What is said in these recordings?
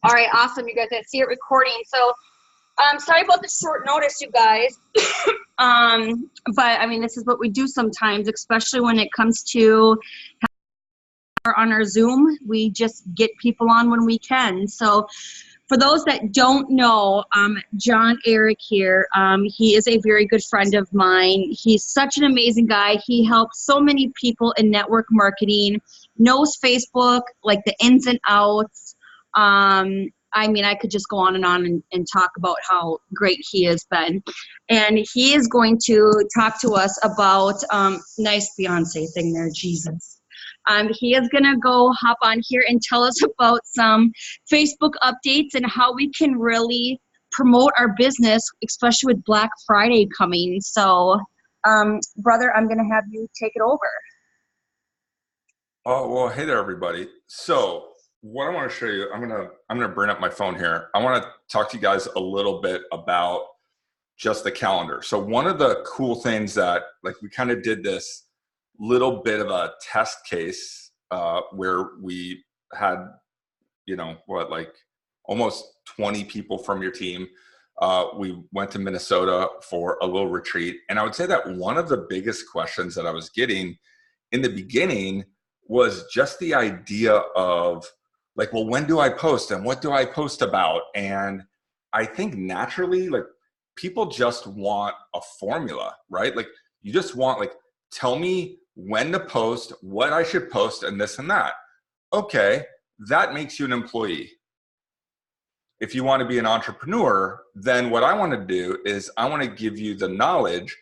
All right, awesome. You guys, I see it recording. So, sorry about the short notice, you guys. But I mean, this is what we do sometimes, especially when it comes to on our Zoom. We just get people on when we can. So, for those that don't know, John-Erik here, he is a very good friend of mine. He's such an amazing guy. He helps so many people in network marketing, knows Facebook, like the ins and outs. I mean, I could just go on and talk about how great he has been. And he is going to talk to us about, nice Beyonce thing there, Jesus. He is going to go hop on here and tell us about some Facebook updates and how we can really promote our business, especially with Black Friday coming. So, brother, I'm going to have you take it over. Oh, well, hey there, everybody. So what I want to show you, I'm going to bring up my phone here. I want to talk to you guys a little bit about just the calendar. So one of the cool things that, like, we kind of did this little bit of a test case where we had, like almost 20 people from your team. We went to Minnesota for a little retreat. And I would say that one of the biggest questions that I was getting in the beginning was just the idea of, like, well, when do I post and what do I post about? And I think naturally, like, people just want a formula, right? Like, you just want, like, tell me when to post, what I should post, and this and that. Okay, that makes you an employee. If you want to be an entrepreneur, then what I want to do is I want to give you the knowledge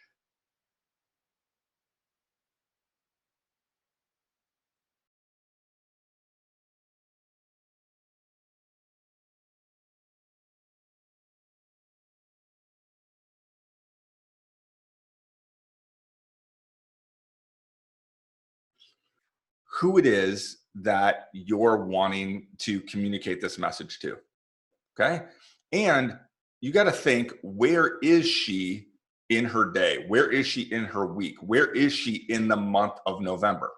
who it is that you're wanting to communicate this message to, okay? And you got to think, where is she in her day? Where is she in her week? Where is she in the month of November?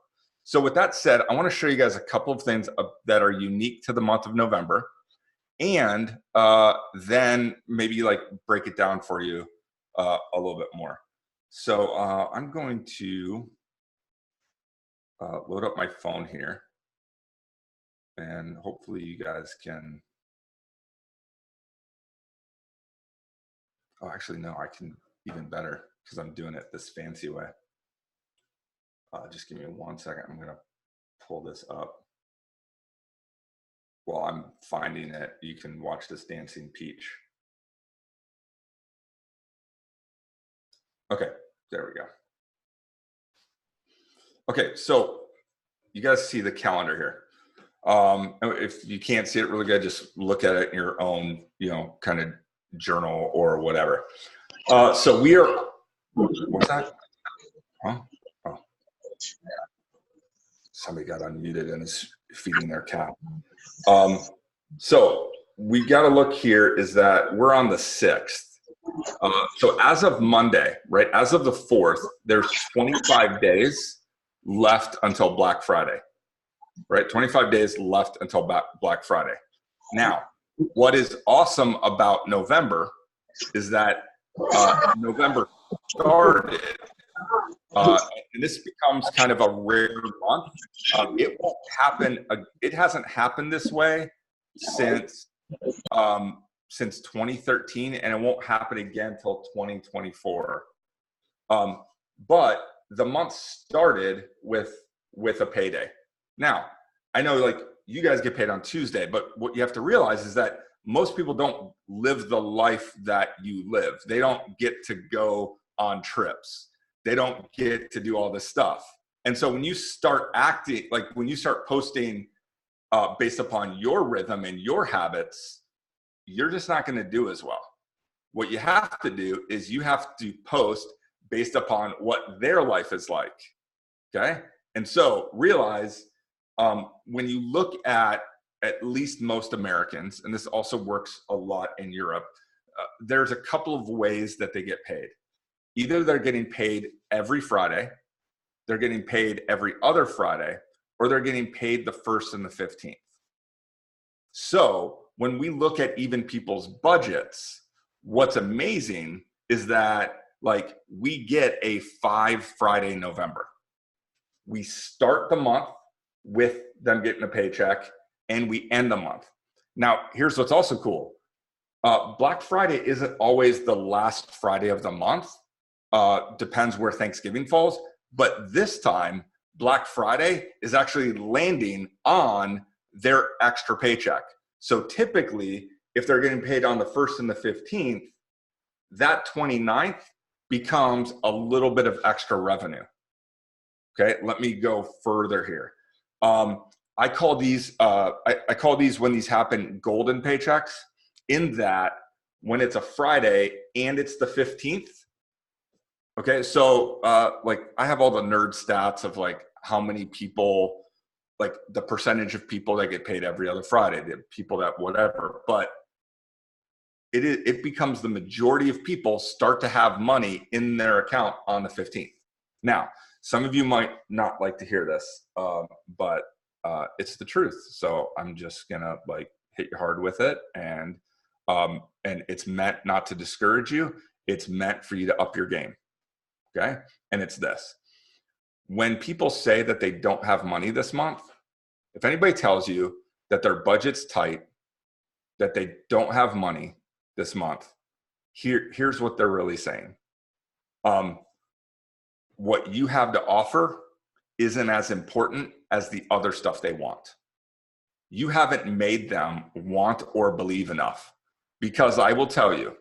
So with that said, I want to show you guys a couple of things that are unique to the month of November, and then maybe like break it down for you a little bit more. So I'm going to load up my phone here, and hopefully you guys can. Oh, actually, no, I can even better because I'm doing it this fancy way. Just give me 1 second. I'm going to pull this up. While I'm finding it, you can watch this dancing peach. Okay, there we go. Okay, so you guys see the calendar here. If you can't see it really good, just look at it in your own, kind of journal or whatever. So we are, what's that? Huh? Oh. Somebody got unmuted and is feeding their cat. So we got to look here is that we're on the 6th. So as of Monday, right, as of the 4th, there's 25 days left until Black Friday, right? 25 days left until Black Friday. Now, what is awesome about November is that November started, and this becomes kind of a rare month. It won't happen. It hasn't happened this way since 2013, and it won't happen again until 2024. But the month started with a payday. Now, I know, like, you guys get paid on Tuesday, but what you have to realize is that most people don't live the life that you live. They don't get to go on trips. They don't get to do all this stuff. And so when you start acting, like when you start posting based upon your rhythm and your habits, you're just not going to do as well. What you have to do is you have to post based upon what their life is like, okay? And so realize when you look at least most Americans, and this also works a lot in Europe, there's a couple of ways that they get paid. Either they're getting paid every Friday, they're getting paid every other Friday, or they're getting paid the 1st and the 15th. So when we look at even people's budgets, what's amazing is that like we get a 5 Friday November. We start the month with them getting a paycheck and we end the month. Now, here's what's also cool. Black Friday isn't always the last Friday of the month. Depends where Thanksgiving falls. But this time, Black Friday is actually landing on their extra paycheck. So typically, if they're getting paid on the 1st and the 15th, that 29th becomes a little bit of extra revenue. Okay, let me go further here. I call these I call these, when these happen, golden paychecks, in that when it's a Friday and it's the 15th. Okay, so like I have all the nerd stats of like how many people, like the percentage of people that get paid every other Friday, the people that whatever, but it becomes the majority of people start to have money in their account on the 15th. Now, some of you might not like to hear this, but it's the truth. So I'm just gonna like hit you hard with it, and it's meant not to discourage you. It's meant for you to up your game. Okay, and it's this: when people say that they don't have money this month, if anybody tells you that their budget's tight, that they don't have money this month, here's what they're really saying. What you have to offer isn't as important as the other stuff they want. You haven't made them want or believe enough, because I will tell you,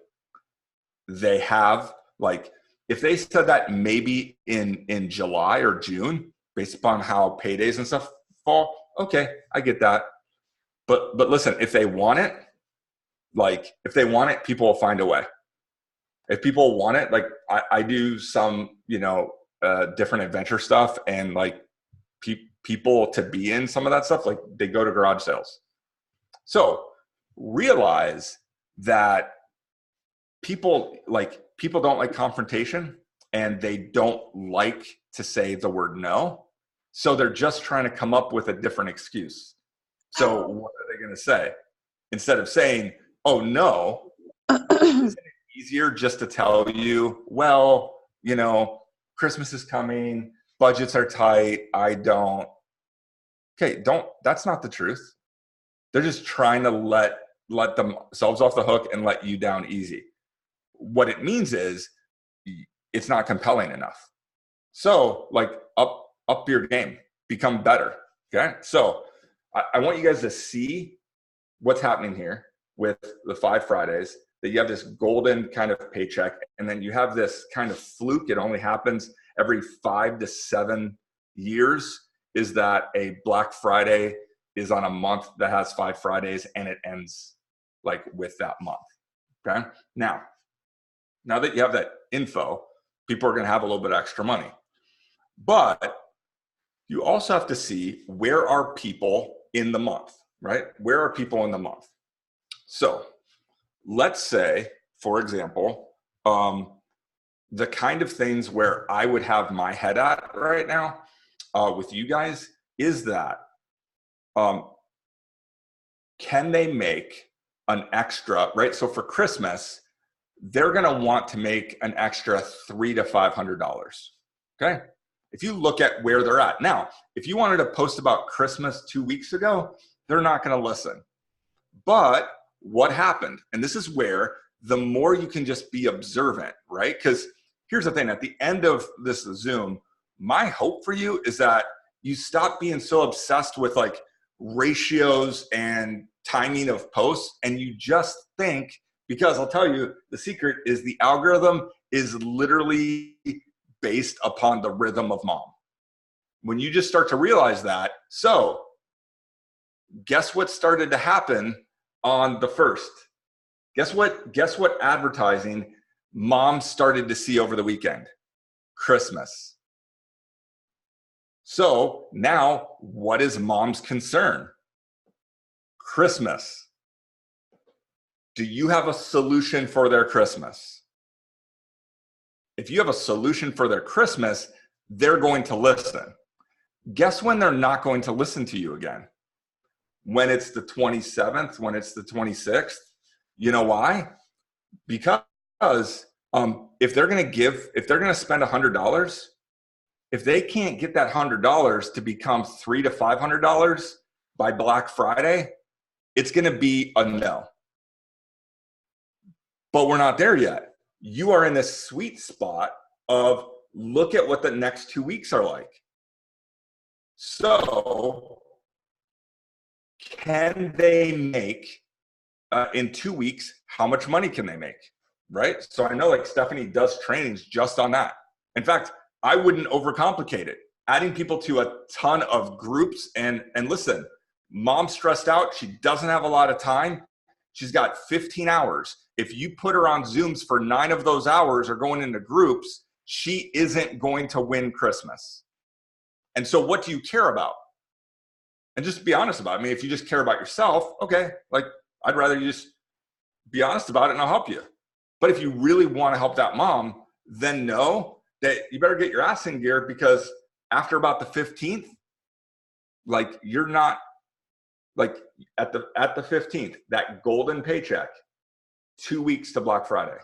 they have, like, if they said that maybe in July or June, based upon how paydays and stuff fall, okay, I get that. But listen, if they want it, people will find a way. If people want it, like I do some, different adventure stuff, and like people to be in some of that stuff, like they go to garage sales. So realize that people don't like confrontation, and they don't like to say the word no. So they're just trying to come up with a different excuse. So what are they going to say? Instead of saying, oh no, isn't it easier just to tell you, well, Christmas is coming, budgets are tight, I don't. Okay, that's not the truth. They're just trying to let themselves off the hook and let you down easy. What it means is it's not compelling enough. So like up your game, become better. Okay. So I want you guys to see what's happening here with the 5 Fridays, that you have this golden kind of paycheck, and then you have this kind of fluke. It only happens every 5 to 7 years, is that a Black Friday is on a month that has 5 Fridays, and it ends like with that month. Okay. Now that you have that info, people are going to have a little bit extra money, but you also have to see, where are people in the month, right? Where are people in the month? So let's say, for example, the kind of things where I would have my head at right now with you guys is that, can they make an extra, right? So for Christmas, they're going to want to make an extra $300 to $500. Okay. If you look at where they're at now, if you wanted to post about Christmas 2 weeks ago, they're not going to listen. But what happened? And this is where the more you can just be observant, right? Because here's the thing, at the end of this Zoom, my hope for you is that you stop being so obsessed with like ratios and timing of posts, and you just think, because I'll tell you, the secret is the algorithm is literally based upon the rhythm of mom. When you just start to realize that, so guess what started to happen on the 1st? Guess what advertising mom started to see over the weekend? Christmas. So now, what is mom's concern? Christmas. Do you have a solution for their Christmas? If you have a solution for their Christmas, they're going to listen. Guess when they're not going to listen to you again? when it's the 27th, when it's the 26th. You know why? Because if they're going to spend $100, if they can't get that $100 to become $300 to $500 by Black Friday, it's going to be a no. But we're not there yet. You are in this sweet spot of look at what the next 2 weeks are like. So can they make in 2 weeks, how much money can they make, right? So I know like Stephanie does trainings just on that. In fact, I wouldn't overcomplicate it. Adding people to a ton of groups and listen, mom's stressed out. She doesn't have a lot of time. She's got 15 hours. If you put her on Zooms for 9 of those hours or going into groups, she isn't going to win Christmas. And so what do you care about? And just be honest about it. I mean, if you just care about yourself, okay, like I'd rather you just be honest about it and I'll help you. But if you really want to help that mom, then know that you better get your ass in gear, because after about the 15th, like you're not like at the 15th, that golden paycheck, 2 weeks to Black Friday.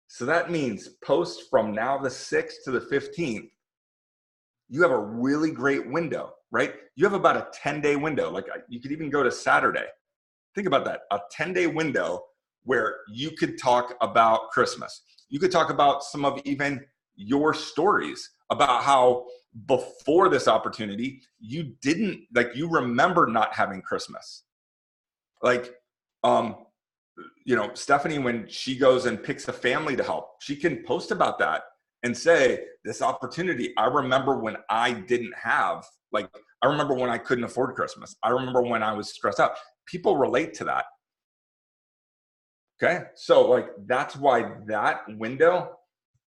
So that means post from now the 6th to the 15th, you have a really great window, right? You have about a 10-day window. Like you could even go to Saturday. Think about that, a 10-day window where you could talk about Christmas. You could talk about some of even your stories about how before this opportunity, you didn't, like you remember not having Christmas. Like, you know, Stephanie, when she goes and picks a family to help, she can post about that and say, this opportunity, I remember when I didn't have, like, I remember when I couldn't afford Christmas. I remember when I was stressed out. People relate to that. Okay. So like, that's why that window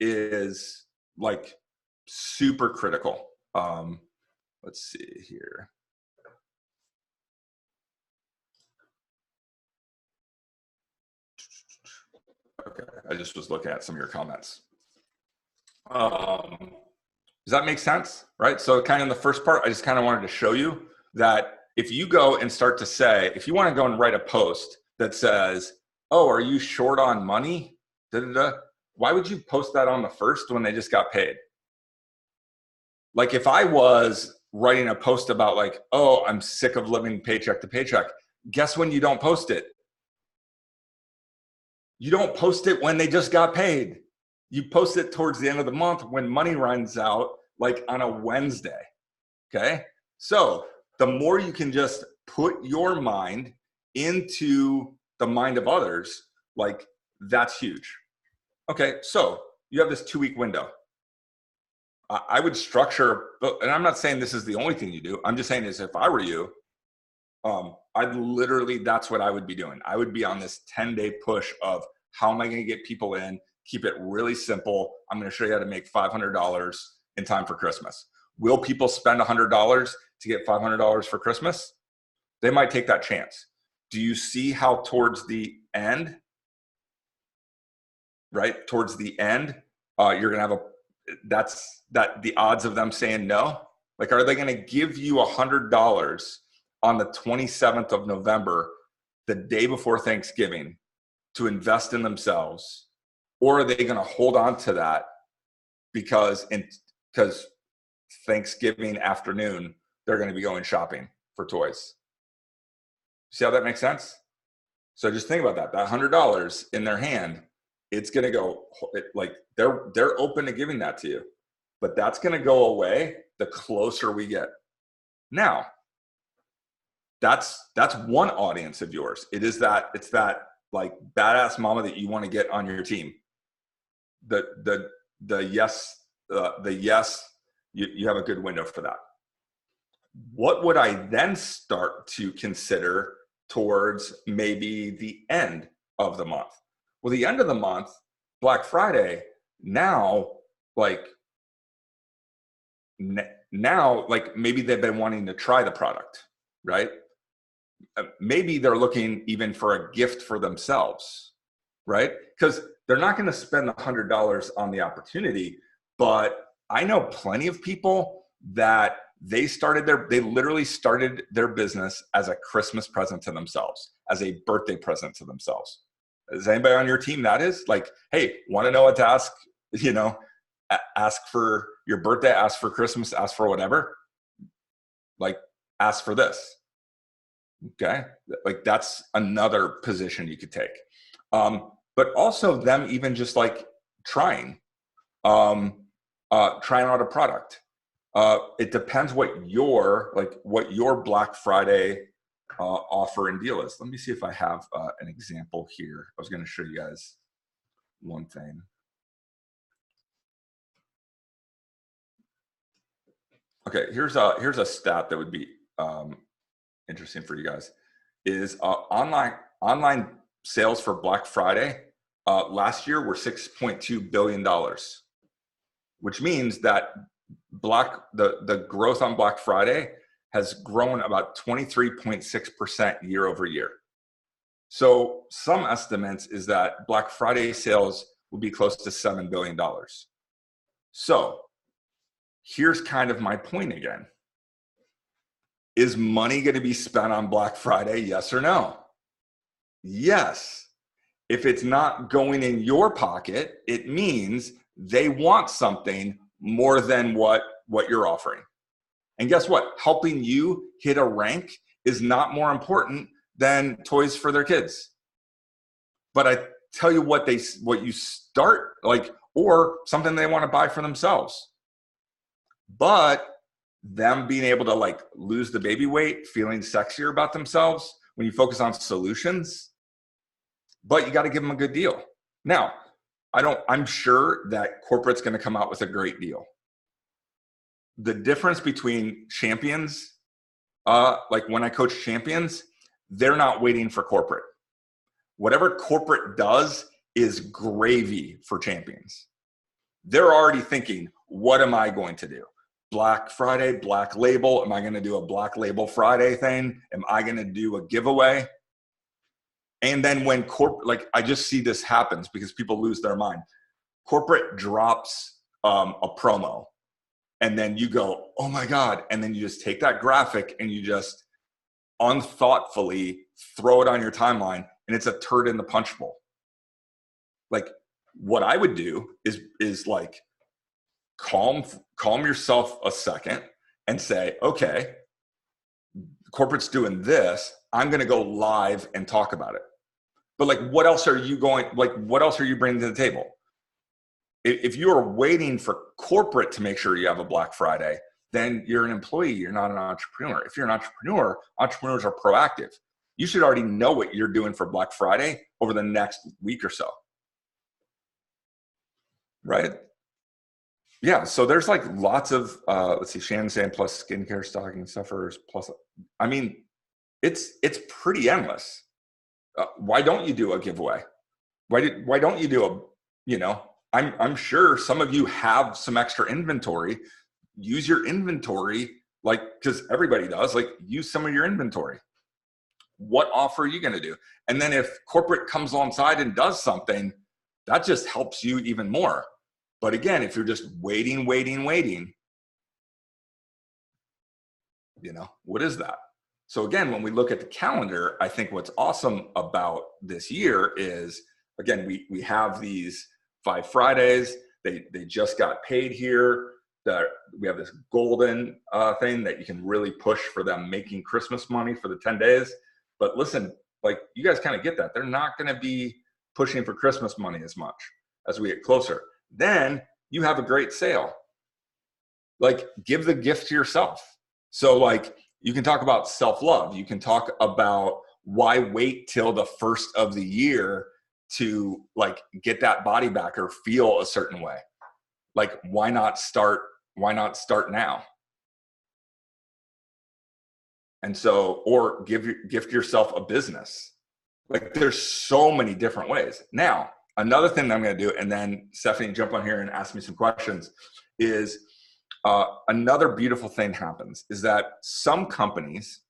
is like super critical. Let's see here. Okay. I just was looking at some of your comments. Does that make sense? Right. So kind of in the first part, I just kind of wanted to show you that if you go and start to say, if you want to go and write a post that says, oh, are you short on money? Why would you post that on the first when they just got paid? Like if I was writing a post about like, oh, I'm sick of living paycheck to paycheck, guess when you don't post it? You don't post it when they just got paid. You post it towards the end of the month when money runs out, like on a Wednesday. Okay. So the more you can just put your mind into the mind of others, like that's huge. Okay. So you have this 2-week window. I would structure, and I'm not saying this is the only thing you do. I'm just saying is if I were you, I'd literally, that's what I would be doing. I would be on this 10-day push of how am I going to get people in, keep it really simple. I'm going to show you how to make $500 in time for Christmas. Will people spend $100 to get $500 for Christmas? They might take that chance. Do you see how towards the end, right? Towards the end, you're going to have the odds of them saying no. Like, are they going to give you $100 on the 27th of November, the day before Thanksgiving, to invest in themselves? Or are they going to hold on to that because Thanksgiving afternoon, they're going to be going shopping for toys? See how that makes sense? So just think about that. That $100 in their hand, it's going to go like they're open to giving that to you, but that's going to go away the closer we get. Now, that's one audience of yours. It's that like badass mama that you want to get on your team. The yes, you have a good window for that. What would I then start to consider towards maybe the end of the month? Well, the end of the month, Black Friday, now maybe they've been wanting to try the product, right? Maybe they're looking even for a gift for themselves, right? Because they're not going to spend $100 on the opportunity, but I know plenty of people that They literally started their business as a Christmas present to themselves, as a birthday present to themselves. Is anybody on your team that is? Like, hey, want to know what to ask, ask for your birthday, ask for Christmas, ask for whatever. Like, ask for this. Okay. Like, that's another position you could take. But also them even just like trying out a product. It depends what your Black Friday offer and deal is. Let me see if I have an example here. I was going to show you guys one thing. Okay, here's a stat that would be interesting for you guys. Is online sales for Black Friday last year were $6.2 billion, which means that the growth on Black Friday has grown about 23.6% year over year. So some estimates is that Black Friday sales will be close to $7 billion. So here's kind of my point again. Is money going to be spent on Black Friday? Yes or no? Yes. If it's not going in your pocket, it means they want something more than what you're offering. And guess what? Helping you hit a rank is not more important than toys for their kids. But I tell you what you start like, or something they want to buy for themselves. But them being able to like lose the baby weight, feeling sexier about themselves when you focus on solutions, but you got to give them a good deal. Now, I'm sure that corporate's going to come out with a great deal. The difference between champions, like when I coach champions, they're not waiting for corporate. Whatever corporate does is gravy for champions. They're already thinking, what am I going to do? Black Friday, Black Label. Am I going to do a Black Label Friday thing? Am I going to do a giveaway? And then when like I just see this happens because people lose their mind. Corporate drops a promo, and then you go, oh my God. And then you just take that graphic and you just unthoughtfully throw it on your timeline, and it's a turd in the punch bowl. Like what I would do is like calm yourself a second and say, okay, corporate's doing this. I'm going to go live and talk about it. But like, what else are you bringing to the table? If you're waiting for corporate to make sure you have a Black Friday, then you're an employee. You're not an entrepreneur. If you're an entrepreneur, entrepreneurs are proactive. You should already know what you're doing for Black Friday over the next week or so. Right? Yeah. So there's like lots of, let's see, Shannon's saying plus skincare, stocking stuffers, plus, I mean, it's pretty endless. Why don't you do a giveaway? Why don't you do I'm sure some of you have some extra inventory. Use your inventory, like, because everybody does, like, use some of your inventory. What offer are you going to do? And then if corporate comes alongside and does something, that just helps you even more. But again, if you're just waiting, what is that? So again, when we look at the calendar, I think what's awesome about this year is, again, we have these 5 Fridays. They just got paid here. We have this golden thing that you can really push for them making Christmas money for the 10 days. But listen, like, you guys kind of get that. They're not going to be pushing for Christmas money as much as we get closer. Then you have a great sale. Like, give the gift to yourself. So like, you can talk about self-love. You can talk about why wait till the first of the year to like get that body back or feel a certain way. Like, why not start now? And so, or gift yourself a business. Like, there's so many different ways. Now, another thing that I'm going to do, and then Stephanie, jump on here and ask me some questions, is another beautiful thing happens is that some companies,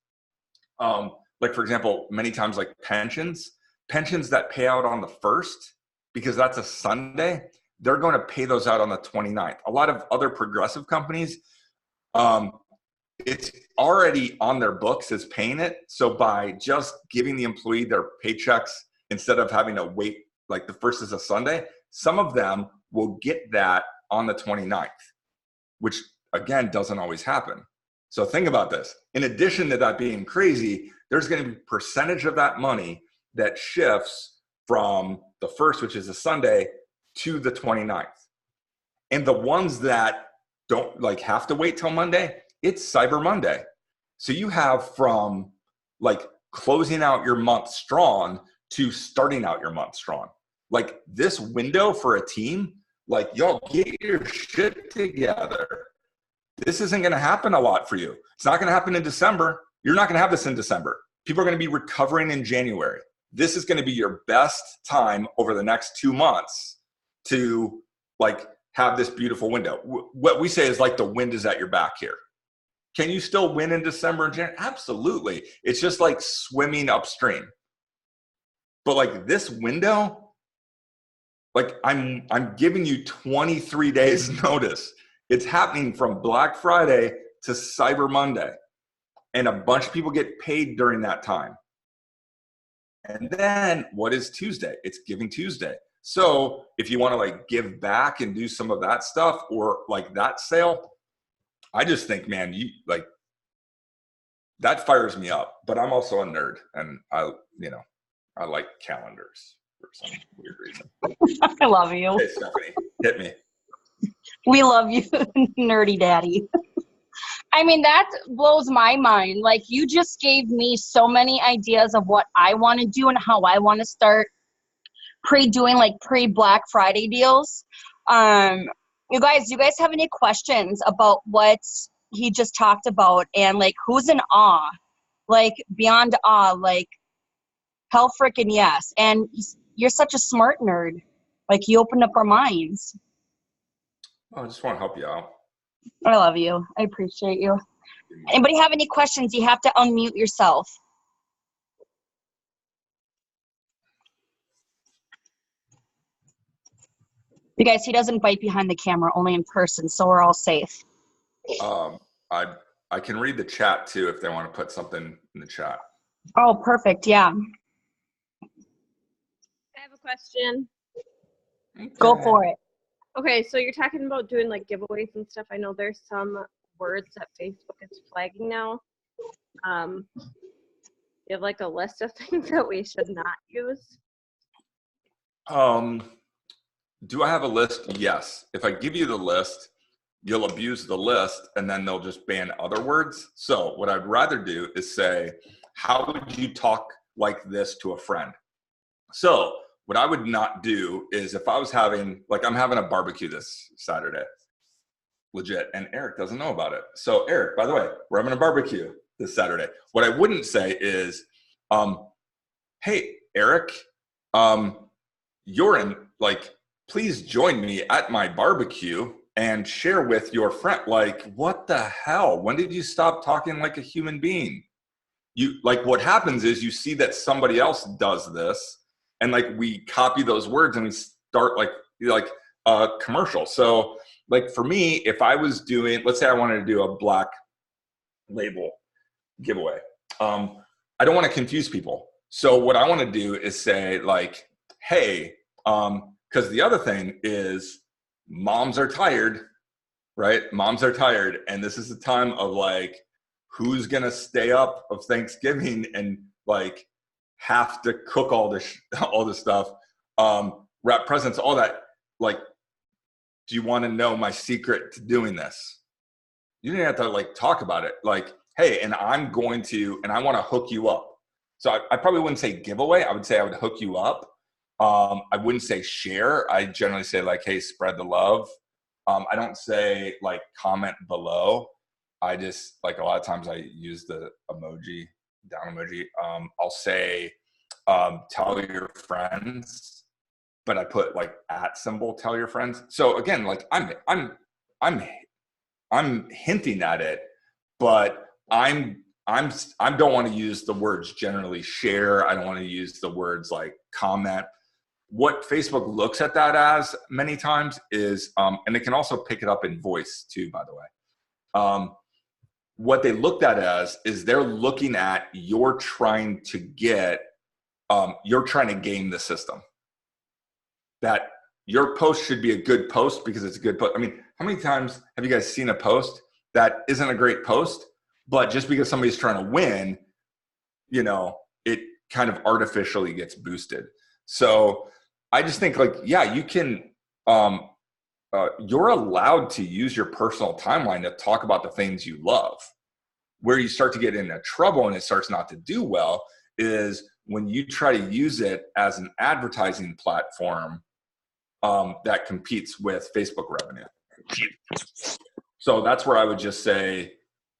like for example, many times like pensions that pay out on the 1st, because that's a Sunday, they're going to pay those out on the 29th. A lot of other progressive companies it's already on their books as paying it. So by just giving the employee their paychecks instead of having to wait, like the first is a Sunday, some of them will get that on the 29th, which again, doesn't always happen. So think about this. In addition to that being crazy, there's going to be a percentage of that money that shifts from the first, which is a Sunday, to the 29th. And the ones that don't like have to wait till Monday, it's Cyber Monday. So you have from like closing out your month strong to starting out your month strong. Like this window for a team, like y'all get your shit together. This isn't going to happen a lot for you. It's not going to happen in December. You're not going to have this in December. People are going to be recovering in January. This is going to be your best time over the next 2 months to like have this beautiful window. What we say is like the wind is at your back here. Can you still win in December and January? Absolutely. It's just like swimming upstream. But like this window, like I'm giving you 23 days notice. It's happening from Black Friday to Cyber Monday. And a bunch of people get paid during that time. And then what is Tuesday? It's Giving Tuesday. So if you want to like give back and do some of that stuff or like that sale, I just think, man, you like that fires me up. But I'm also a nerd and I like calendars for some weird reason. I love you. Hey, Stephanie, hit me. We love you, nerdy daddy. I mean, that blows my mind. Like, you just gave me so many ideas of what I want to do and how I want to start doing like pre-Black Friday deals. You guys have any questions about what he just talked about and like who's in awe? Like beyond awe, like hell freaking yes. And you're such a smart nerd. Like you opened up our minds. I just want to help you out. I love you. I appreciate you. Anybody have any questions? You have to unmute yourself. You guys, he doesn't bite behind the camera, only in person, so we're all safe. I can read the chat too if they want to put something in the chat. Oh, perfect. Yeah. I have a question. Okay. Go for it. Okay, so you're talking about doing like giveaways and stuff. I know there's some words that Facebook is flagging now. You have like a list of things that we should not use? Do I have a list? Yes. If I give you the list, you'll abuse the list and then they'll just ban other words. So what I'd rather do is say, how would you talk like this to a friend? So what I would not do is if I was having, like I'm having a barbecue this Saturday, legit, and Eric doesn't know about it. So Eric, by the way, we're having a barbecue this Saturday. What I wouldn't say is, hey, Eric, you're in, like, please join me at my barbecue and share with your friend. Like, what the hell? When did you stop talking like a human being? You like what happens is you see that somebody else does this and like we copy those words and we start like a commercial. So like for me, if I was doing, let's say I wanted to do a Black Label giveaway. I don't want to confuse people. So what I want to do is say like, hey, because the other thing is moms are tired, right? Moms are tired. And this is the time of like, who's going to stay up of Thanksgiving and like have to cook all this stuff, wrap presents, all that. Like, do you want to know my secret to doing this? You didn't have to like talk about it. Like, hey, and I'm going to, and I want to hook you up. So I probably wouldn't say giveaway. I would say I would hook you up. I wouldn't say share. I generally say like, hey, spread the love. I don't say like comment below. I just like a lot of times I use the emoji, down emoji. I'll say tell your friends, but I put like @ symbol, tell your friends. So again, like I'm hinting at it, but I don't want to use the words generally share. I don't want to use the words like comment. What Facebook looks at that as many times is, and it can also pick it up in voice too, by the way. what they looked at as is they're looking at you're trying to game the system. That your post should be a good post because it's a good post. I mean, how many times have you guys seen a post that isn't a great post, but just because somebody's trying to win, it kind of artificially gets boosted. So I just think you can, you're allowed to use your personal timeline to talk about the things you love. Where you start to get into trouble and it starts not to do well is when you try to use it as an advertising platform that competes with Facebook revenue. So that's where I would just say,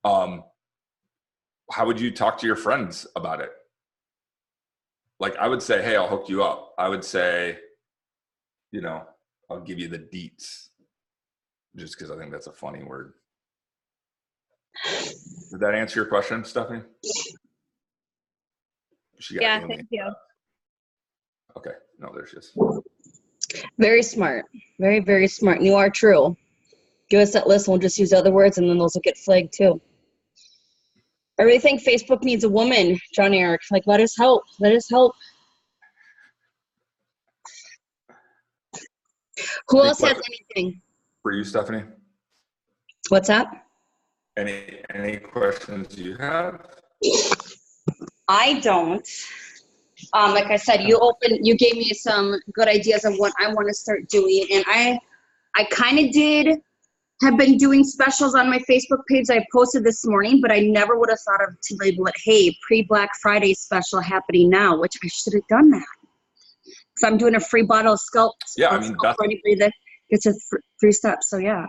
how would you talk to your friends about it? I would say, hey, I'll hook you up. I would say, I'll give you the deets, just because I think that's a funny word. Did that answer your question, Stephanie? Yeah, thank you. Okay, no, there she is. Very smart. Very, very smart. You are true. Give us that list and we'll just use other words and then those will get flagged too. I really think Facebook needs a woman, John-Erik. Let us help. Let us help. Who else has anything? For you, Stephanie? What's that? Any questions you have? I don't. Like I said, you gave me some good ideas of what I want to start doing. And I kind of have been doing specials on my Facebook page. I posted this morning, but I never would have thought of to label it, hey, pre-Black Friday special happening now, which I should have done that. So I'm doing a free bottle of Sculpt. Yeah, I mean, for anybody that gets a free step. So yeah.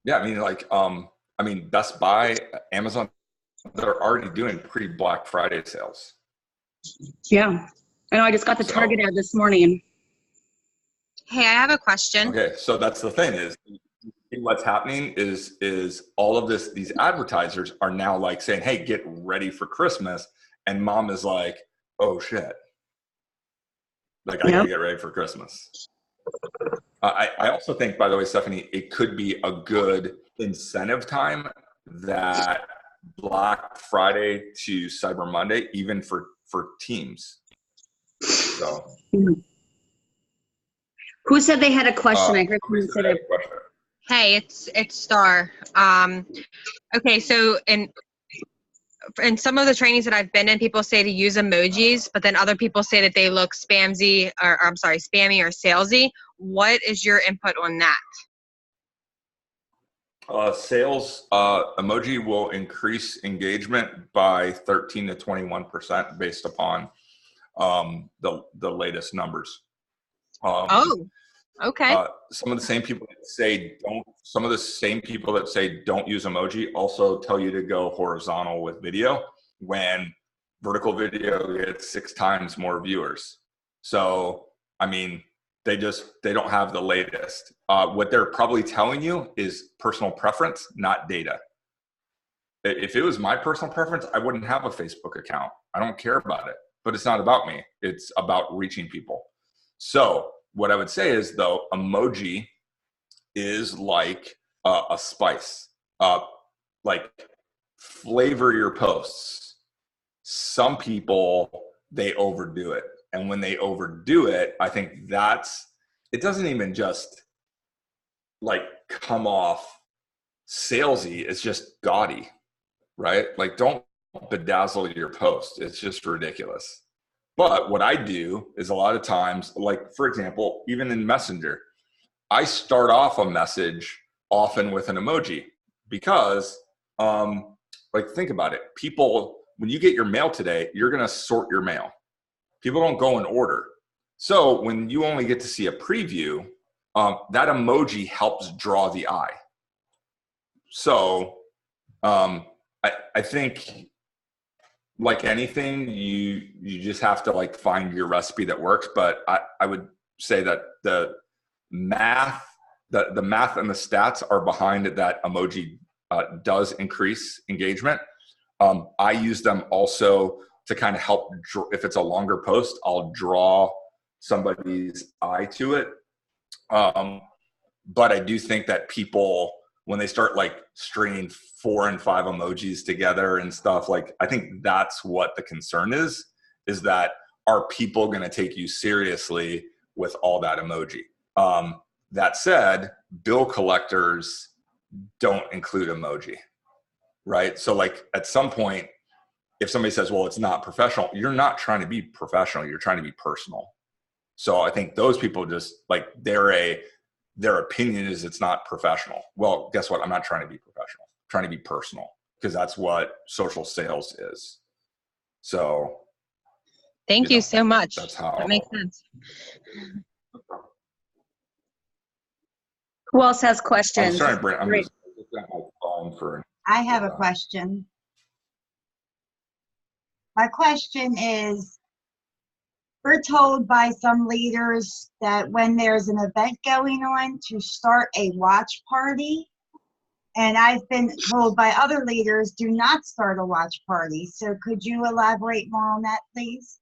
Yeah, I mean, Best Buy, Amazon, they're already doing pre-Black Friday sales. Yeah, I know. I just got the Target ad this morning. Hey, I have a question. Okay, so that's the thing is what's happening is all of these advertisers are now saying, hey, get ready for Christmas. And mom is like, oh shit. I gotta get ready for Christmas. I also think, by the way, Stephanie, it could be a good incentive time that Black Friday to Cyber Monday, even for teams. So. Who said they had a question? I heard someone say that. Hey, it's Star. Okay, so in some of the trainings that I've been in, people say to use emojis, but then other people say that they look spammy or salesy. What is your input on that? Sales emoji will increase engagement by 13 to 21% based upon the latest numbers. Okay. Some of the same people that say don't use emoji also tell you to go horizontal with video when vertical video gets 6 times more viewers. So, I mean, they don't have the latest. What they're probably telling you is personal preference, not data. If it was my personal preference, I wouldn't have a Facebook account. I don't care about it, but it's not about me. It's about reaching people. So what I would say is, though, emoji is like a spice. Flavor your posts. Some people, they overdo it. And when they overdo it, I think it doesn't even just come off salesy. It's just gaudy, right? Don't bedazzle your post. It's just ridiculous. But what I do is a lot of times, for example, even in Messenger, I start off a message often with an emoji because, think about it. People, when you get your mail today, you're going to sort your mail. People don't go in order. So when you only get to see a preview, that emoji helps draw the eye. So I think, like anything, you just have to find your recipe that works. But I would say that the math and the stats are behind it, that emoji does increase engagement. I use them also to kind of help. If it's a longer post, I'll draw somebody's eye to it. But I do think that people, when they start like stringing 4 and 5 emojis together and stuff, like I think that's what the concern is that are people going to take you seriously with all that emoji? That said, bill collectors don't include emoji, right? So like at some point, if somebody says, well, it's not professional, you're not trying to be professional, you're trying to be personal. So I think those people just like their opinion is it's not professional. Well, guess what? I'm not trying to be professional. I'm trying to be personal, because that's what social sales is. So Thank you so much. That's how that makes sense. Who else has I'm questions? trying to bring, I'm Great. just looking at my phone for. I have a question. My question is, we're told by some leaders that when there's an event going on to start a watch party. And I've been told by other leaders, do not start a watch party. So could you elaborate more on that, please?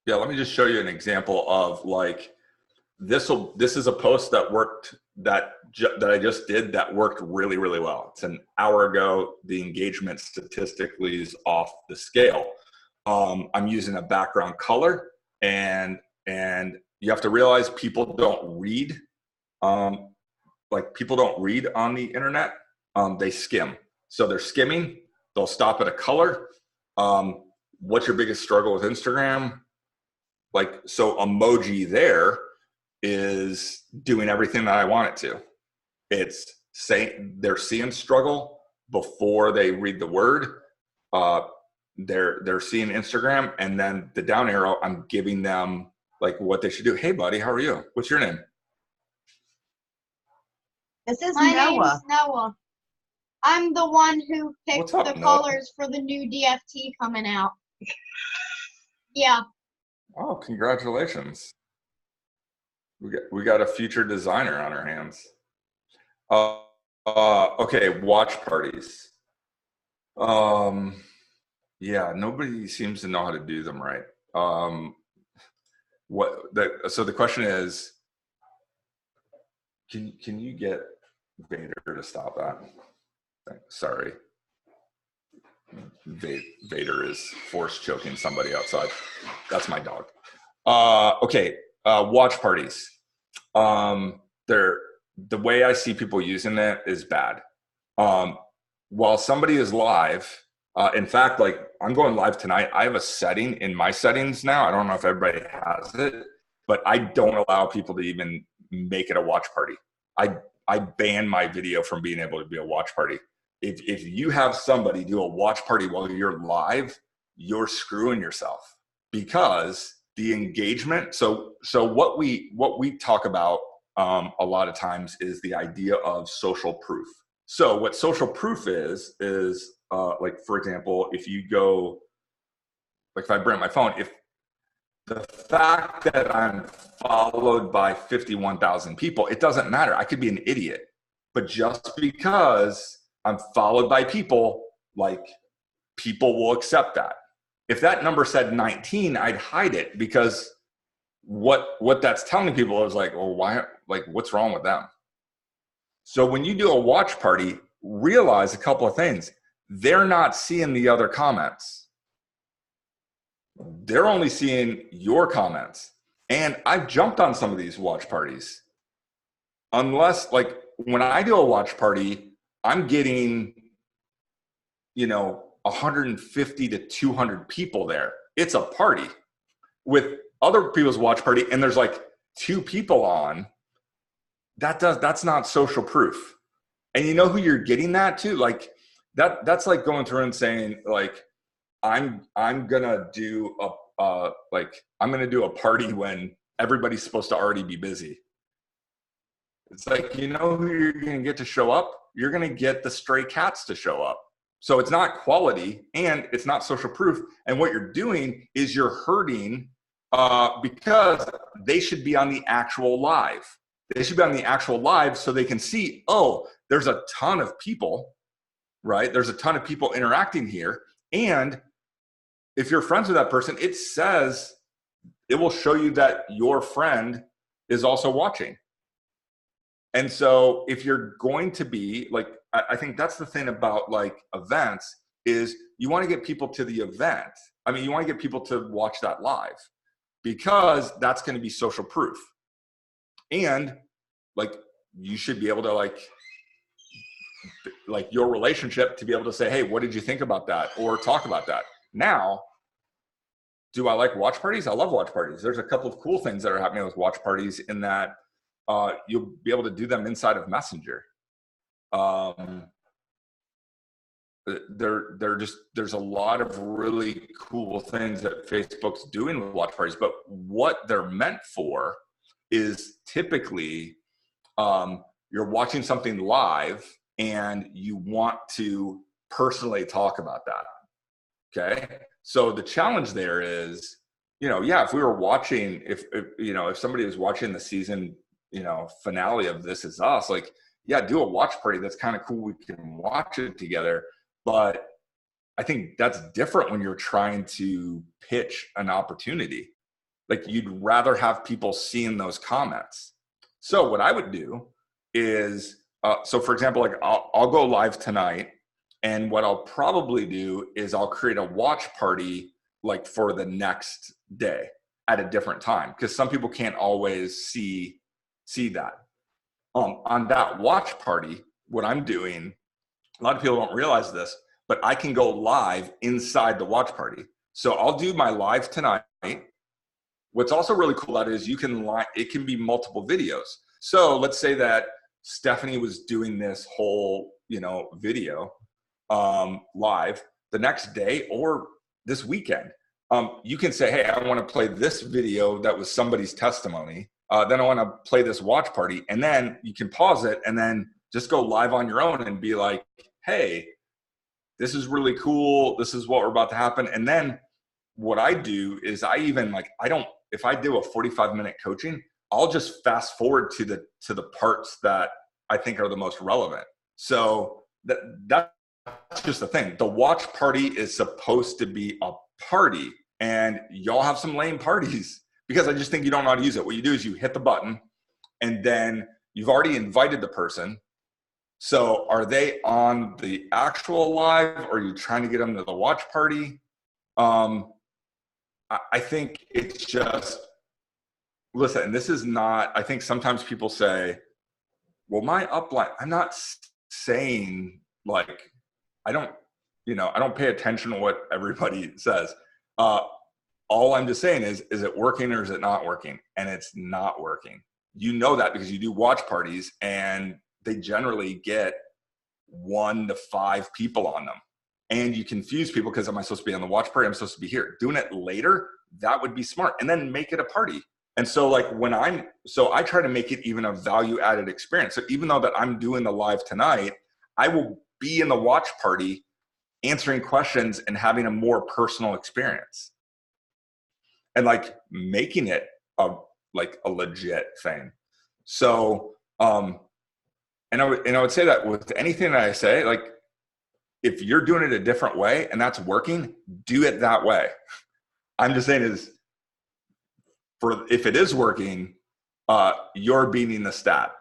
Yeah, let me just show you an example of like, this is a post that worked, that I just did that worked really, really well. It's an hour ago. The engagement statistically is off the scale. I'm using a background color, and you have to realize people don't read. Like people don't read on the internet. They skim. So they're skimming. They'll stop at a color. What's your biggest struggle with Instagram? Like, so emoji there is doing everything that I want it to. It's saying they're seeing struggle before they read the word. They're seeing Instagram, and then the down arrow, I'm giving them like what they should do. Hey buddy, how are you? What's your name? This is My Noah. name's Noah. I'm the one who picked What's up, the Noah? colors for the new DFT coming out. Yeah. Oh, congratulations. We got a future designer on our hands. Okay, watch parties. Yeah, nobody seems to know how to do them right. So the question is, can you get Vader to stop that? Sorry. Vader is force choking somebody outside. That's my dog. Okay, watch parties. The way I see people using it is bad. While somebody is live, in fact, like I'm going live tonight, I have a setting in my settings now. I don't know if everybody has it, but I don't allow people to even make it a watch party. I ban my video from being able to be a watch party. If you have somebody do a watch party while you're live, you're screwing yourself, because the engagement. So what we talk about a lot of times is the idea of social proof. So what social proof is like, for example, if you go, like if I bring up my phone, if the fact that I'm followed by 51,000 people, it doesn't matter. I could be an idiot, but just because I'm followed by people, like people will accept that. If that number said 19, I'd hide it, because what that's telling people is like, well, why, like, what's wrong with them? So when you do a watch party, realize a couple of things. They're not seeing the other comments. They're only seeing your comments. And I've jumped on some of these watch parties. Unless, like, when I do a watch party, I'm getting, 150 to 200 people there. It's a party. With other people's watch party, and there's like 2 people on, that's not social proof. And you know who you're getting that to? Like that's like going through and saying, like, I'm gonna do a party when everybody's supposed to already be busy. It's like, you know who you're gonna get to show up? You're gonna get the stray cats to show up. So it's not quality, and it's not social proof. And what you're doing is you're hurting, because they should be on the actual live. They should be on the actual live so they can see, oh, there's a ton of people, right? There's a ton of people interacting here. And if you're friends with that person, it will show you that your friend is also watching. And so if you're going to be like, I think that's the thing about like events is you want to get people to the event. I mean, you want to get people to watch that live because that's going to be social proof. And like, you should be able to like your relationship to be able to say, hey, what did you think about that? Or talk about that. Now, do I like watch parties? I love watch parties. There's a couple of cool things that are happening with watch parties in that you'll be able to do them inside of Messenger. There's a lot of really cool things that Facebook's doing with watch parties, but what they're meant for is typically you're watching something live and you want to personally talk about that. Okay. So the challenge there is, yeah, if we were watching, if somebody was watching the season, finale of This Is Us, like, yeah, do a watch party. That's kind of cool. We can watch it together. But I think that's different when you're trying to pitch an opportunity. Like, you'd rather have people seeing those comments. So what I would do is, so for example, like I'll go live tonight, and what I'll probably do is I'll create a watch party like for the next day at a different time, because some people can't always see that. On that watch party, what I'm doing, a lot of people don't realize this, but I can go live inside the watch party. So I'll do my live tonight. What's also really cool about it is it can be multiple videos. So let's say that Stephanie was doing this whole, video live the next day or this weekend. You can say, hey, I want to play this video that was somebody's testimony. Then I want to play this watch party. And then you can pause it and then just go live on your own and be like, hey, this is really cool. This is what we're about to happen. And then what I do is if I do a 45-minute coaching, I'll just fast forward to the parts that I think are the most relevant. So that's just the thing. The watch party is supposed to be a party, and y'all have some lame parties because I just think you don't know how to use it. What you do is you hit the button, and then you've already invited the person. So are they on the actual live, or are you trying to get them to the watch party? I think it's just, listen, and this is not, I think sometimes people say, well, my upline, I'm not saying like, I don't pay attention to what everybody says. All I'm just saying is it working or is it not working? And it's not working. You know that because you do watch parties and they generally get 1 to 5 people on them. And you confuse people because am I supposed to be on the watch party? I'm supposed to be here. Doing it later, that would be smart. And then make it a party. And so like I try to make it even a value added experience. So even though that I'm doing the live tonight, I will be in the watch party answering questions and having a more personal experience. And like making it a legit thing. So, and I would say that with anything that I say, like, if you're doing it a different way and that's working, do it that way. I'm just saying if it is working, you're beating the stat,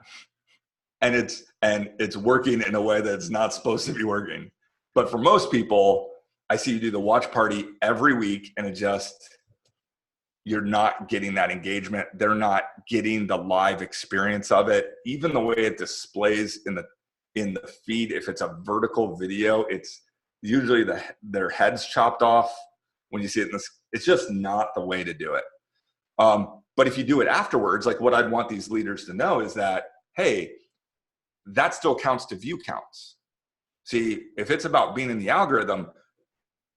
and it's working in a way that's not supposed to be working. But for most people, I see you do the watch party every week, and you're not getting that engagement. They're not getting the live experience of it. Even the way it displays in the feed, if it's a vertical video, it's usually their head's chopped off when you see it in this. It's just not the way to do it. But if you do it afterwards, like what I'd want these leaders to know is that, hey, that still counts to view counts. See, if it's about being in the algorithm,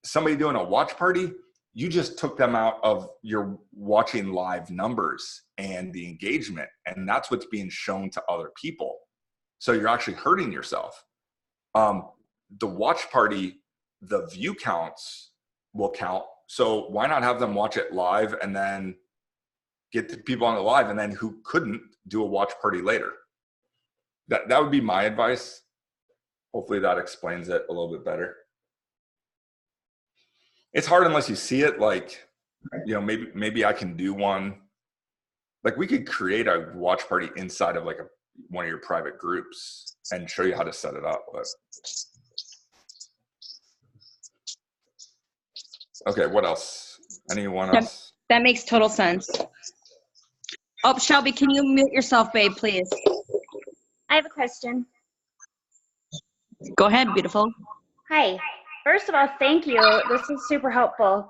somebody doing a watch party, you just took them out of your watching live numbers and the engagement, and that's what's being shown to other people. So you're actually hurting yourself. The watch party, the view counts will count. So why not have them watch it live and then get the people on the live, and then who couldn't do a watch party later? That would be my advice. Hopefully that explains it a little bit better. It's hard unless you see it. Like, maybe I can do one. Like, we could create a watch party inside of like one of your private groups and show you how to set it up. But okay, what else? Anyone else? That makes total sense. Oh, Shelby, can you mute yourself, babe, please? I have a question. Go ahead, beautiful. Hi. First of all, thank you. This is super helpful.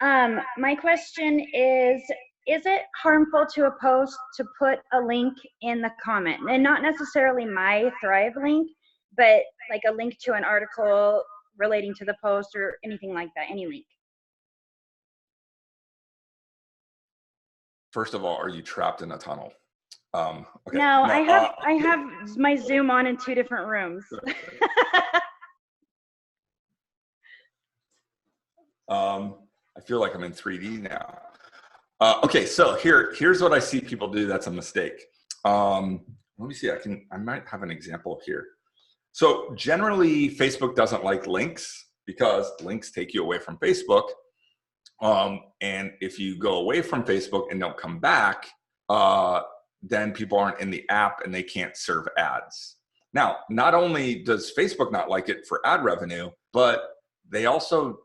My question is it harmful to a post to put a link in the comment? And not necessarily my Thrive link, but like a link to an article relating to the post or anything like that, any link. First of all, are you trapped in a tunnel? Okay. No, I have my Zoom on in 2 different rooms. I feel like I'm in 3D now. Okay, so here's what I see people do that's a mistake. Let me see, I might have an example here. So generally, Facebook doesn't like links because links take you away from Facebook. And if you go away from Facebook and don't come back, then people aren't in the app and they can't serve ads. Now, not only does Facebook not like it for ad revenue, but they also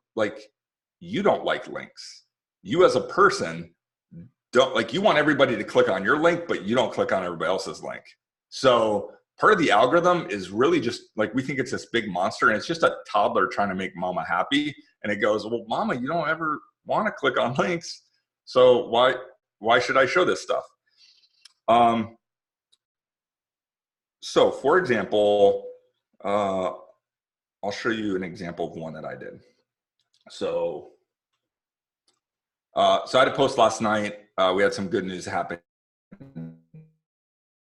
you don't like links. You as a person don't you want everybody to click on your link, but you don't click on everybody else's link. So part of the algorithm is really just we think it's this big monster and it's just a toddler trying to make mama happy. And it goes, well, mama, you don't ever want to click on links. So why should I show this stuff? So for example, I'll show you an example of one that I did. So I had a post last night. We had some good news happen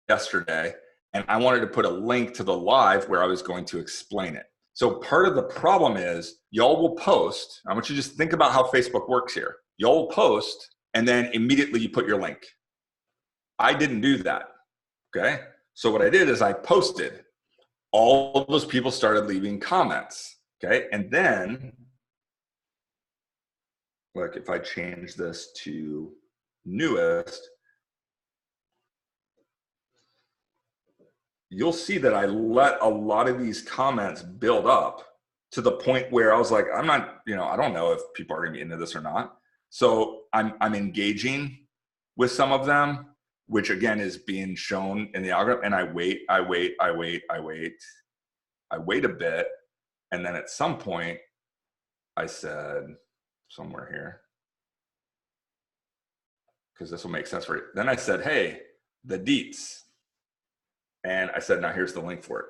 yesterday, and I wanted to put a link to the live where I was going to explain it. So part of the problem is y'all will post. I want you to just think about how Facebook works here. Y'all will post, and then immediately you put your link. I didn't do that, okay? So what I did is I posted. All of those people started leaving comments, okay? And then, if I change this to newest, you'll see that I let a lot of these comments build up to the point where I was like, I'm not, I don't know if people are gonna be into this or not. So I'm engaging with some of them, which again is being shown in the algorithm. And I wait a bit. And then at some point I said, somewhere here, because this will make sense for you. Then I said, hey, the deets. And I said, now here's the link for it.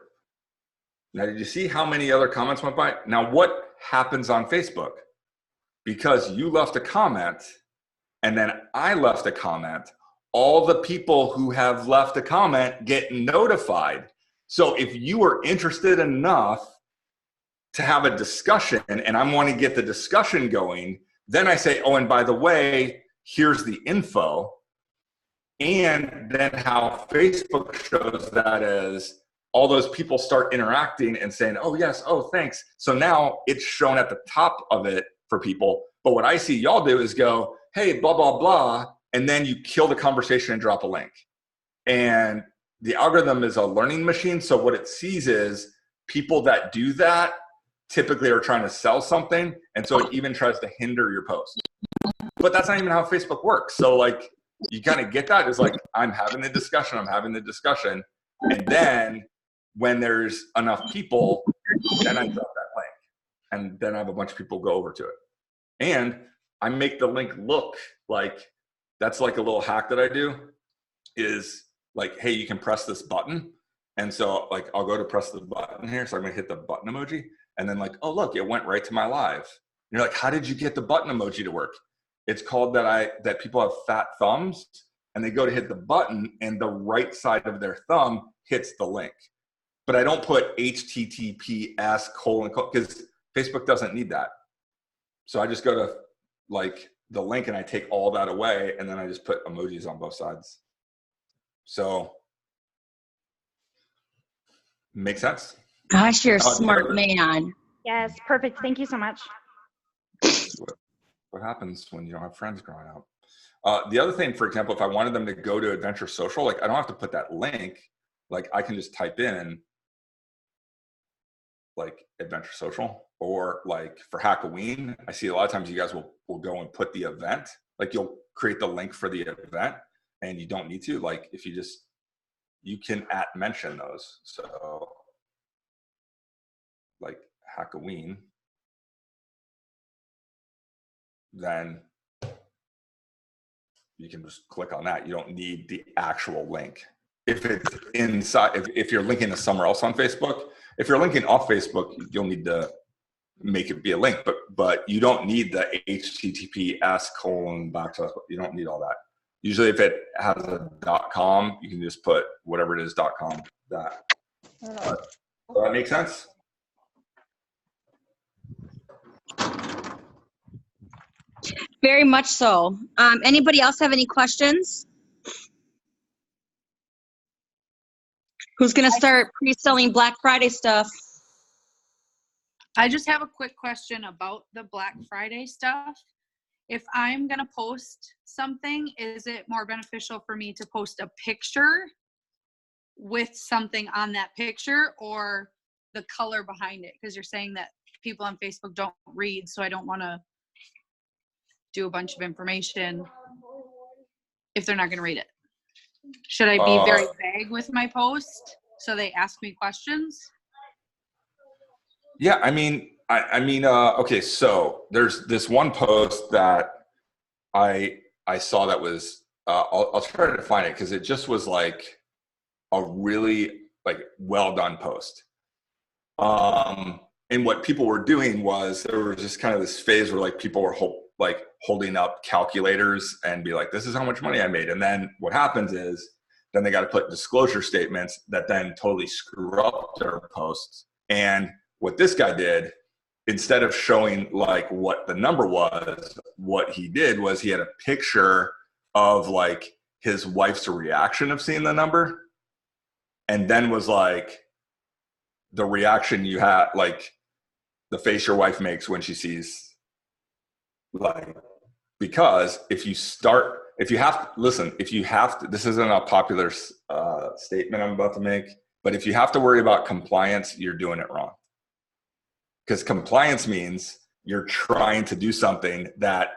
Now, did you see how many other comments went by? Now, what happens on Facebook? Because you left a comment and then I left a comment, all the people who have left a comment get notified. So if you are interested enough to have a discussion and I want to get the discussion going, then I say, oh, and by the way, here's the info. And then how Facebook shows that is all those people start interacting and saying, oh, yes, oh, thanks. So now it's shown at the top of it for people. But what I see y'all do is go, hey, blah, blah, blah. And then you kill the conversation and drop a link. And the algorithm is a learning machine. So what it sees is people that do that typically are trying to sell something. And so it even tries to hinder your post. But that's not even how Facebook works. So you kind of get that. It's I'm having the discussion. And then when there's enough people, then I drop that link. And then I have a bunch of people go over to it. And I make the link look that's a little hack that I do is hey, you can press this button. And so I'll go to press the button here. So I'm gonna hit the button emoji. And then oh, look, it went right to my live. And you're how did you get the button emoji to work? It's called that people have fat thumbs and they go to hit the button and the right side of their thumb hits the link. But I don't put HTTPS : because Facebook doesn't need that. So I just go to the link and I take all that away and then I just put emojis on both sides. So make sense? Gosh, you're a smart man. Yes, perfect. Thank you so much. What happens when you don't have friends growing up. The other thing, for example, if I wanted them to go to Adventure Social, I don't have to put that link. like I can just type in like Adventure Social, or like for Halloween, I see a lot of times you guys will go and put the event, like you'll create the link for the event and you don't need to, like if you can mention those. So like Halloween, then you can just click on that. You don't need the actual link. If it's inside, if you're linking to somewhere else on Facebook, if you're linking off Facebook, you'll need to make it be a link, but you don't need the HTTPS:// you don't need all that. Usually if it has a .com, you can just put whatever it is, .com, that. Does that make sense? Very much so. Anybody else have any questions? Who's going to start pre-selling Black Friday stuff? I just have a quick question about the Black Friday stuff. If I'm going to post something, is it more beneficial for me to post a picture with something on that picture, or the color behind it? Because you're saying that people on Facebook don't read, so I don't want to do a bunch of information if they're not going to read it. Should I be very vague with my post so they ask me questions? Yeah, I mean, okay, so there's this one post that I saw that was, I'll try to find it because it just was like a really like well done post. And what people were doing was there was just kind of this phase where like people were holding up calculators and be like, this is how much money I made. And then what happens is then they got to put disclosure statements that then totally screw up their posts. And what this guy did, instead of showing like what the number was, what he did was he had a picture of like his wife's reaction of seeing the number, and then was like the reaction you had, like the face your wife makes when she sees, like, because if you have to, this isn't a popular statement I'm about to make, but if you have to worry about compliance, you're doing it wrong. Because compliance means you're trying to do something that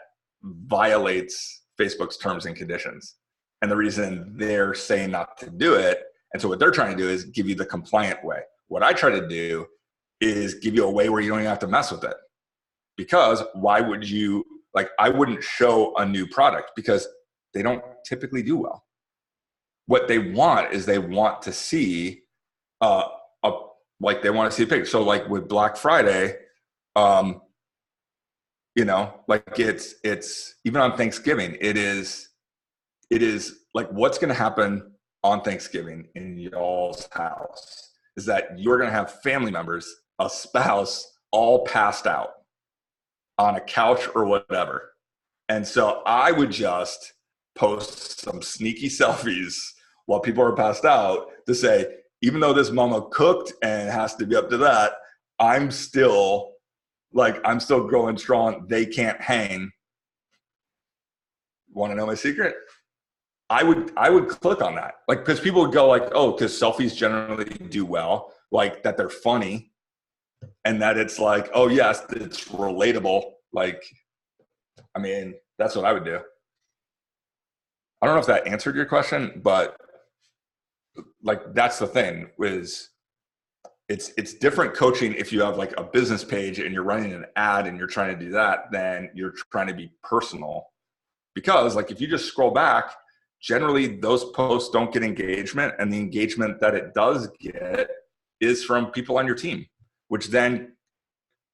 violates Facebook's terms and conditions. And the reason they're saying not to do it, and so what they're trying to do is give you the compliant way. What I try to do is give you a way where you don't even have to mess with it. Because why would you, like, I wouldn't show a new product because they don't typically do well. What they want is they want to see they want to see a picture. So like with Black Friday, like it's even on Thanksgiving, it is like what's going to happen on Thanksgiving in y'all's house is that you're going to have family members, a spouse, all passed out on a couch or whatever. And so I would just post some sneaky selfies while people are passed out to say, even though this mama cooked and has to be up to that, I'm still growing strong. They can't hang. Want to know my secret? I would click on that. Like, because people would go like, oh, because selfies generally do well, like that they're funny and that it's like, oh yes, it's relatable. Like, I mean, that's what I would do. I don't know if that answered your question, but like that's the thing is it's different coaching if you have like a business page and you're running an ad and you're trying to do that than you're trying to be personal. Because like if you just scroll back, generally those posts don't get engagement, and the engagement that it does get is from people on your team, which then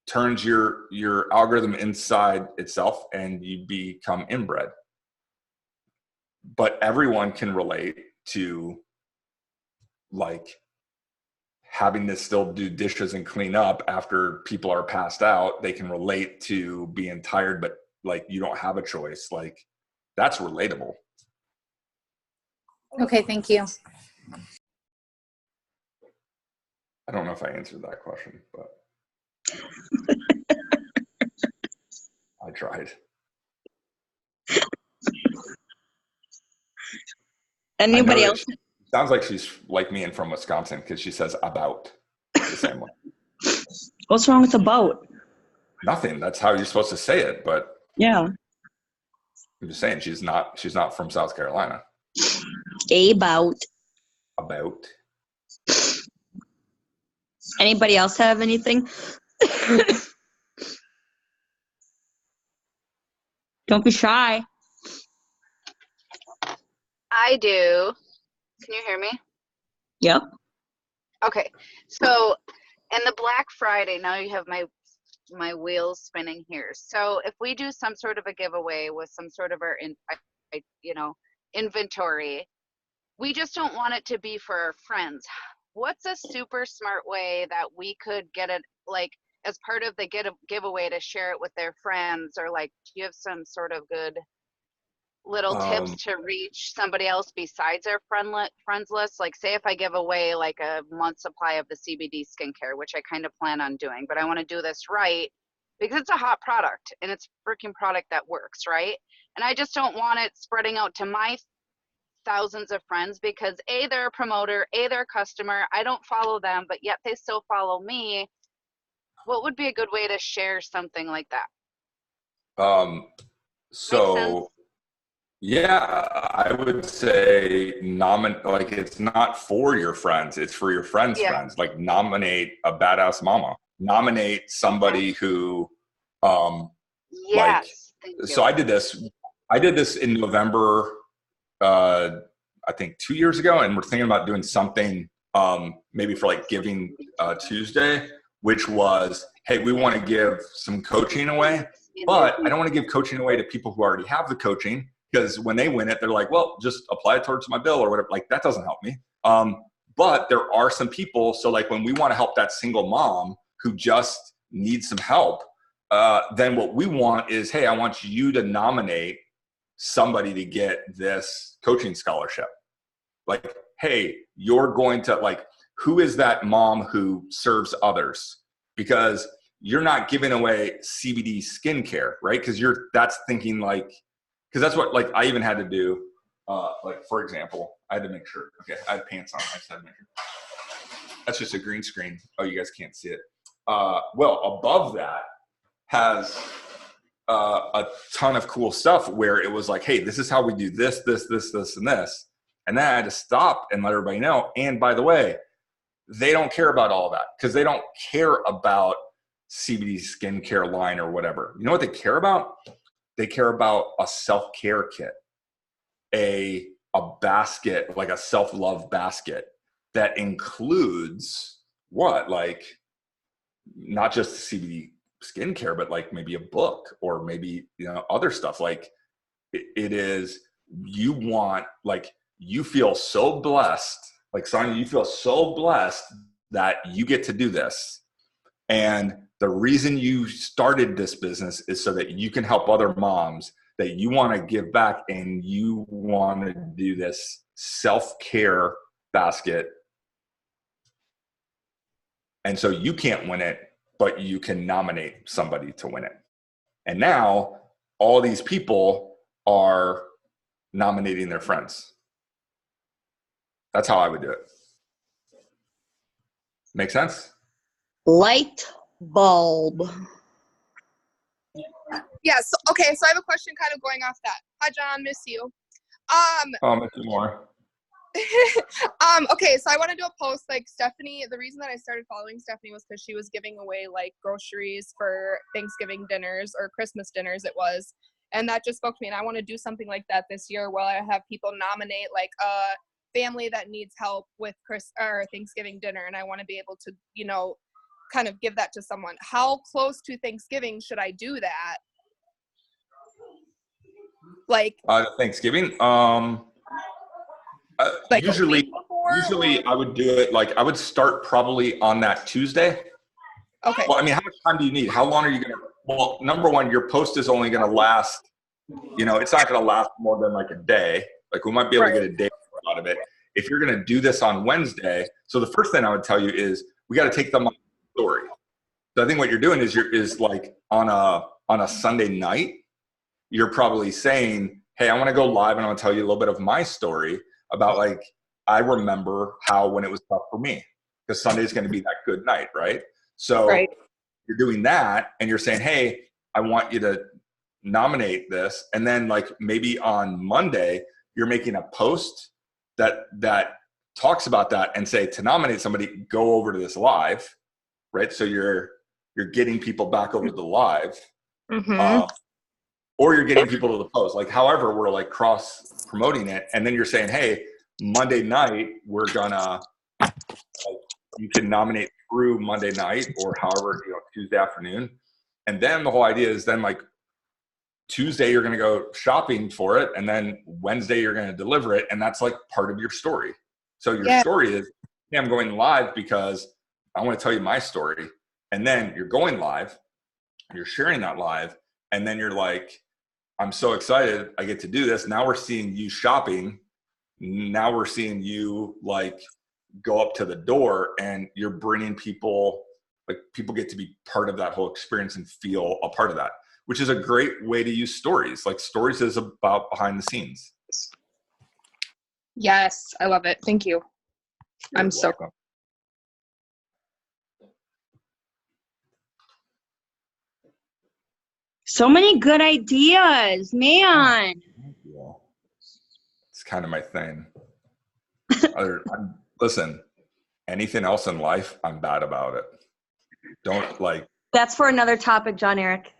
turns your algorithm inside itself and you become inbred. But everyone can relate to like having to still do dishes and clean up after people are passed out. They can relate to being tired, but like you don't have a choice. Like that's relatable. Okay, thank you. I don't know if I answered that question, but I tried. Anybody else? Sounds like she's like me and from Wisconsin because she says about the same way. What's wrong with about? Nothing. That's how you're supposed to say it. But Yeah. I'm just saying she's not from South Carolina. About. About. Anybody else have anything? Don't be shy. I do. Can you hear me? Yep. Okay. So, and the Black Friday, now you have my wheels spinning here. So if we do some sort of a giveaway with some sort of our inventory, we just don't want it to be for our friends. What's a super smart way that we could get it, like, as part of the giveaway to share it with their friends, or like, do you have some sort of good little tips to reach somebody else besides our friends list? Like, say if I give away like a month supply of the CBD skincare, which I kind of plan on doing, but I want to do this right because it's a hot product and it's a freaking product that works, right? And I just don't want it spreading out to my thousands of friends because A, they're a promoter, A, they're a customer. I don't follow them, but yet they still follow me. What would be a good way to share something like that? So yeah, I would say like it's not for your friends, it's for your friends' friends. Like, nominate a badass mama. Nominate somebody who yes, so I did this in November, I think 2 years ago, and we're thinking about doing something maybe for like Giving Tuesday, which was, hey, we want to give some coaching away, but I don't want to give coaching away to people who already have the coaching, because when they win it, they're like, well, just apply it towards my bill or whatever. Like, that doesn't help me. But there are some people, so like when we want to help that single mom who just needs some help, then what we want is, hey, I want you to nominate somebody to get this coaching scholarship. Like, hey, you're going to, like, who is that mom who serves others? Because you're not giving away CBD skincare, right? Because that's thinking like, because that's what, like, I even had to do, like, for example, I had to make sure, okay, I had pants on, I just had to make sure. That's just a green screen. Oh, you guys can't see it. Well, above that has a ton of cool stuff where it was like, hey, this is how we do this, and this. And then I had to stop and let everybody know. And by the way, they don't care about all that because they don't care about CBD skincare line or whatever. You know what they care about? They care about a self-care kit, a basket, like a self-love basket that includes what? Like, not just CBD skincare, but like maybe a book or maybe, other stuff. Like, it is, you want, like, you feel so blessed, like, Sonia, you feel so blessed that you get to do this. And the reason you started this business is so that you can help other moms, that you want to give back, and you want to do this self-care basket. And so you can't win it, but you can nominate somebody to win it. And now all these people are nominating their friends. That's how I would do it. Make sense? Light bulb. Yes. Okay. So I have a question kind of going off that. Hi, John. Miss you. Miss you more. Okay. So I want to do a post, like, Stephanie. The reason that I started following Stephanie was because she was giving away like groceries for Thanksgiving dinners or Christmas dinners, it was. And that just spoke to me. And I want to do something like that this year where I have people nominate like a family that needs help with Thanksgiving dinner. And I want to be able to, kind of give that to someone. How close to Thanksgiving should I do that? Like Thanksgiving, like usually I would do it, like, I would start probably on that Tuesday. Okay. Well, I mean, how much time do you need? How long are you going to, well, number one, your post is only going to last, it's not going to last more than like a day. Like, we might be able to get a day out of it. If you're going to do this on Wednesday, so the first thing I would tell you is we got to take them on the story. So I think what you're doing is like on a Sunday night, you're probably saying, hey, I want to go live and I want to tell you a little bit of my story about, like, I remember how when it was tough for me, because Sunday's going to be that good night, right? So Right. you're doing that and you're saying, hey, I want you to nominate this. And then like maybe on Monday, you're making a post that talks about that and say, to nominate somebody, go over to this live, right? So you're getting people back over to the live. Or you're getting people to the post, like however we're like cross promoting it. And then you're saying, hey, Monday night, we're gonna, like, you can nominate through Monday night or however, Tuesday afternoon. And then the whole idea is then like Tuesday, you're going to go shopping for it. And then Wednesday, you're going to deliver it. And that's like part of your story. So your story is, hey, I'm going live because I want to tell you my story. And then you're going live, you're sharing that live. And then you're like, I'm so excited. I get to do this. Now we're seeing you shopping. Now we're seeing you like go up to the door and you're bringing people, like people get to be part of that whole experience and feel a part of that, which is a great way to use stories. Like stories is about behind the scenes. Yes, I love it. Thank you. You're welcome. So many good ideas, man. Yeah. It's kind of my thing. Listen, anything else in life, I'm bad about it. Don't like. That's for another topic, John-Erik.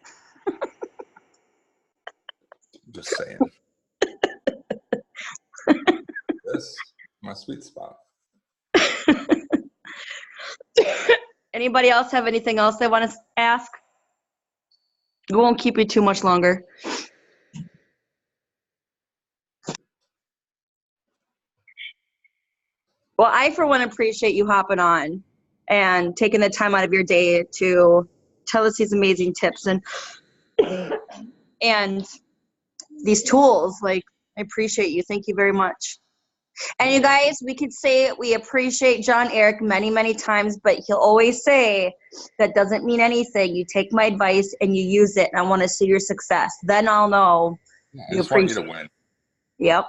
Just saying. This is my sweet spot. Anybody else have anything else they want to ask? We won't keep you too much longer. Well, I, for one, appreciate you hopping on and taking the time out of your day to tell us these amazing tips and these tools. Like, I appreciate you. Thank you very much. And you guys, we could say we appreciate John-Erik many, many times, but he'll always say that doesn't mean anything. You take my advice and you use it, and I want to see your success. Then I'll know. I just want you to win. Yep.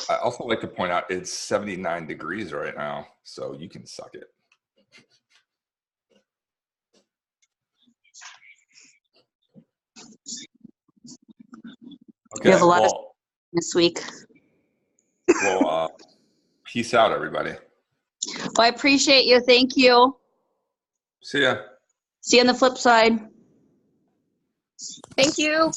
I also like to point out it's 79 degrees right now, so you can suck it. Okay. We have a lot of this week. Well, peace out, everybody. Well, I appreciate you. Thank you. See ya. See you on the flip side. Thank you.